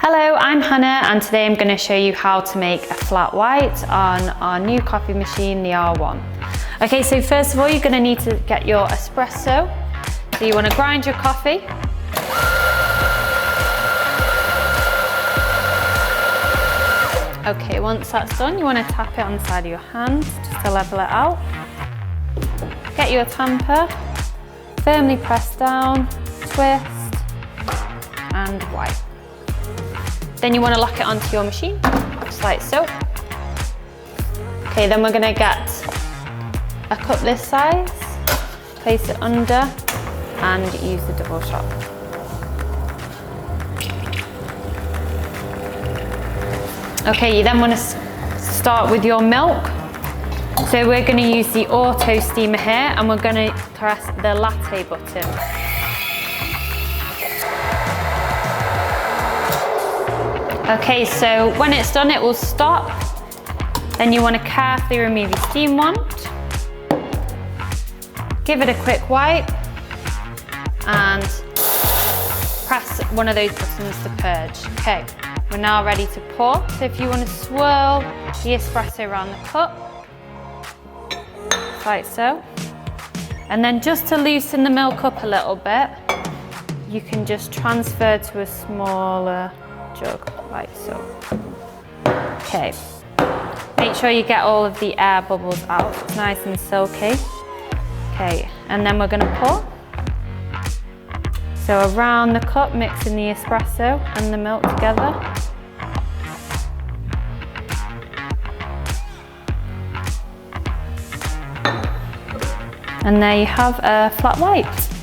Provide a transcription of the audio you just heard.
Hello, I'm Hannah and today I'm going to show you how to make a flat white on our new coffee machine, the R1. Okay, so first of all you're going to need to get your espresso. So you want to grind your coffee. Okay, once that's done you want to tap it on the side of your hand just to level it out. Get your tamper, firmly press down, twist and wipe. Then you want to lock it onto your machine, just like so. Okay, then we're going to get a cup this size, place it under and use the double shot. Okay, you then want to start with your milk. So we're going to use the auto steamer here and we're going to press the latte button. Okay, so when it's done it will stop. Then you want to carefully remove your steam wand. Give it a quick wipe and press one of those buttons to purge. Okay, we're now ready to pour. So if you want to swirl the espresso around the cup, like so. And then just to loosen the milk up a little bit, you can just transfer to a smaller jug, like so. Okay, make sure you get all of the air bubbles out, it's nice and silky. Okay, and then we're going to pour. So around the cup, mixing the espresso and the milk together. And there you have a flat white.